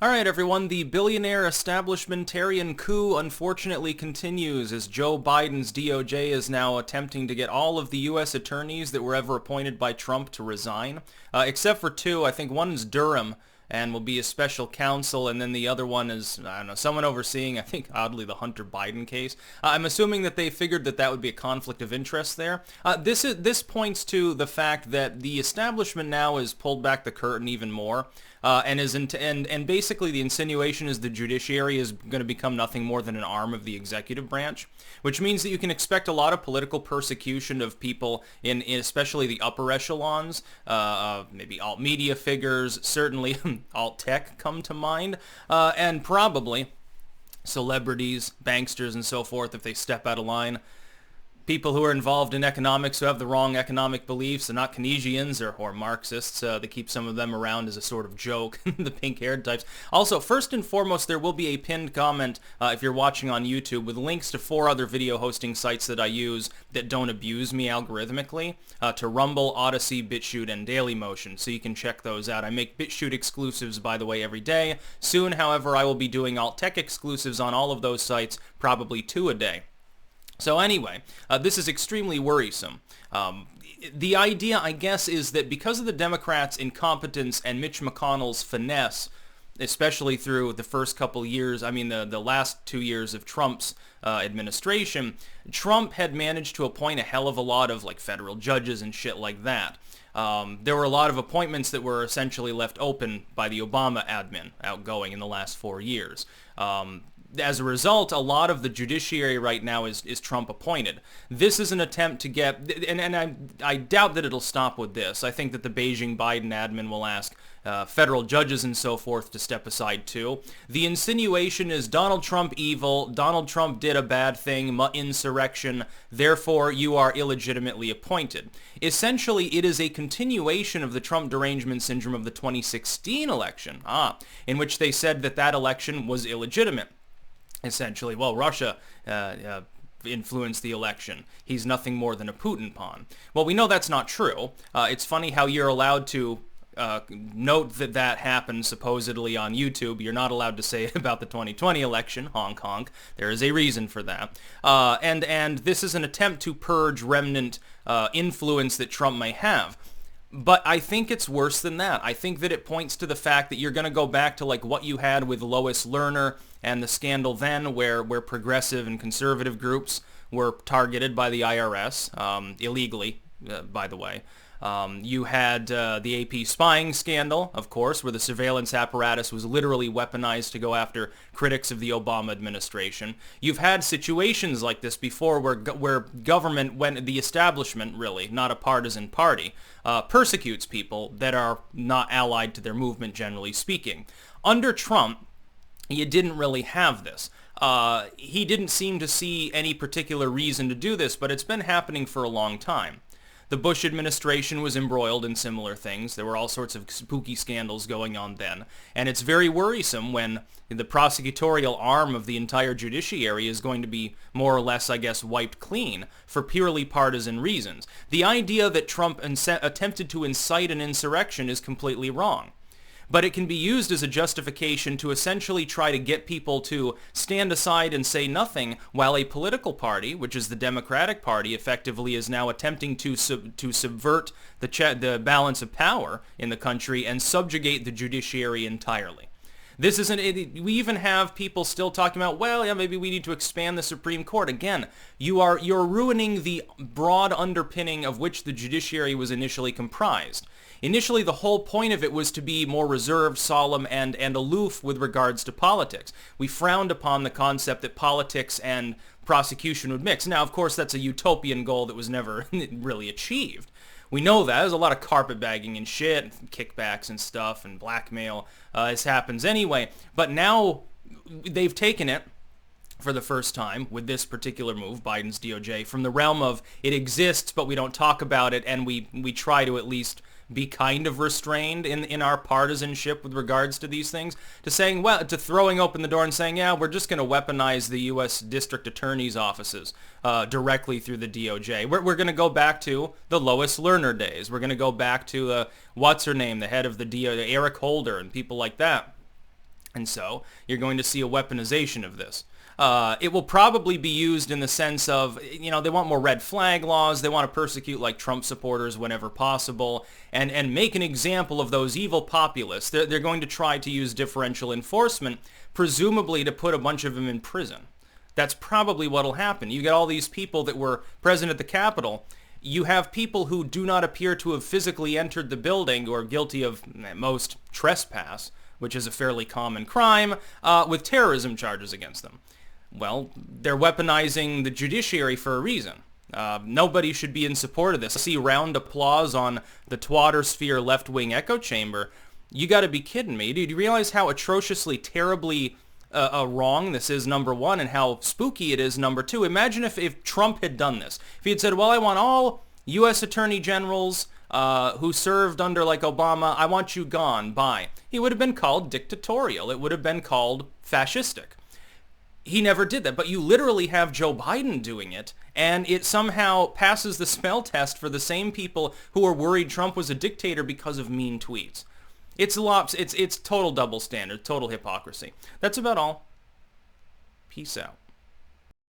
All right, everyone, the billionaire establishmentarian coup unfortunately continues as Joe Biden's DOJ is now attempting to get all of the U.S. attorneys that were ever appointed by Trump to resign, except for two. I think one is Durham and will be a special counsel, and then the other one is, I don't know, someone overseeing, I think, oddly, the Hunter Biden case. I'm assuming that they figured that that would be a conflict of interest there. This points to the fact that the establishment now has pulled back the curtain even more. And basically the insinuation is the judiciary is going to become nothing more than an arm of the executive branch, which means that you can expect a lot of political persecution of people in especially the upper echelons, maybe alt media figures, certainly alt tech come to mind, and probably celebrities, banksters, and so forth if they step out of line. People who are involved in economics who have the wrong economic beliefs, they're not Keynesians or Marxists. They keep some of them around as a sort of joke, the pink-haired types. Also, first and foremost, there will be a pinned comment if you're watching on YouTube with links to 4 other video hosting sites that I use that don't abuse me algorithmically, to Rumble, Odyssey, BitChute, and Dailymotion, so you can check those out. I make BitChute exclusives, by the way, every day. Soon, however, I will be doing alt-tech exclusives on all of those sites, probably 2 a day. So anyway, this is extremely worrisome. The idea, I guess, is that because of the Democrats' incompetence and Mitch McConnell's finesse, especially through the first couple years, I mean the last 2 years of Trump's administration, Trump had managed to appoint a hell of a lot of like federal judges and shit like that. There were a lot of appointments that were essentially left open by the Obama admin outgoing in the last 4 years. As a result, a lot of the judiciary right now is Trump appointed. This is an attempt to get, and I doubt that it'll stop with this. I think that the Beijing Biden admin will ask federal judges and so forth to step aside too. The insinuation is Donald Trump evil, Donald Trump did a bad thing, insurrection, therefore you are illegitimately appointed. Essentially, it is a continuation of the Trump derangement syndrome of the 2016 election, in which they said that that election was illegitimate. Essentially, well, Russia influenced the election. He's nothing more than a Putin pawn. Well, we know that's not true. It's funny how you're allowed to note that that happened supposedly on YouTube. You're not allowed to say it about the 2020 election, honk honk. There is a reason for that. And this is an attempt to purge remnant influence that Trump may have. But I think it's worse than that. I think that it points to the fact that you're going to go back to like what you had with Lois Lerner and the scandal then where progressive and conservative groups were targeted by the IRS, illegally, by the way. You had the AP spying scandal, of course, where the surveillance apparatus was literally weaponized to go after critics of the Obama administration. You've had situations like this before where government, when the establishment, really, not a partisan party, persecutes people that are not allied to their movement, generally speaking. Under Trump, you didn't really have this. He didn't seem to see any particular reason to do this, but it's been happening for a long time. The Bush administration was embroiled in similar things. There were all sorts of spooky scandals going on then. And it's very worrisome when the prosecutorial arm of the entire judiciary is going to be more or less, I guess, wiped clean for purely partisan reasons. The idea that Trump attempted to incite an insurrection is completely wrong. But it can be used as a justification to essentially try to get people to stand aside and say nothing while a political party, which is the Democratic Party, effectively is now attempting to subvert the balance of power in the country and subjugate the judiciary entirely. This isn't. We even have people still talking about, well, yeah, maybe we need to expand the Supreme Court. Again, you're ruining the broad underpinning of which the judiciary was initially comprised. Initially, the whole point of it was to be more reserved, solemn, and aloof with regards to politics. We frowned upon the concept that politics and prosecution would mix. Now, of course, that's a utopian goal that was never really achieved. We know that. There's a lot of carpetbagging and shit, and kickbacks and stuff, and blackmail. This happens anyway. But now they've taken it for the first time with this particular move, Biden's DOJ, from the realm of it exists, but we don't talk about it, and we try to at least be kind of restrained in our partisanship with regards to these things, to saying, well, to throwing open the door and saying, yeah, we're just going to weaponize the U.S. district attorney's offices directly through the DOJ. We're going to go back to the Lois Lerner days. We're going to go back to, what's her name, the head of the DOJ, Eric Holder, and people like that. And so you're going to see a weaponization of this. It will probably be used in the sense of, they want more red flag laws. They want to persecute like Trump supporters whenever possible and make an example of those evil populists. They're going to try to use differential enforcement, presumably to put a bunch of them in prison. That's probably what will happen. You get all these people that were present at the Capitol. You have people who do not appear to have physically entered the building or guilty of, at most, trespass, which is a fairly common crime, with terrorism charges against them. Well, they're weaponizing the judiciary for a reason. Nobody should be in support of this. I see round applause on the twattersphere left-wing echo chamber. You got to be kidding me. Do you realize how atrociously, terribly wrong this is, number one, and how spooky it is, number two? Imagine if Trump had done this. If he had said, well, I want all U.S. attorney generals who served under like Obama, I want you gone, bye. He would have been called dictatorial. It would have been called fascistic. He never did that, but you literally have Joe Biden doing it, and it somehow passes the smell test for the same people who were worried Trump was a dictator because of mean tweets. It's total double standard, total hypocrisy. That's about all. Peace out.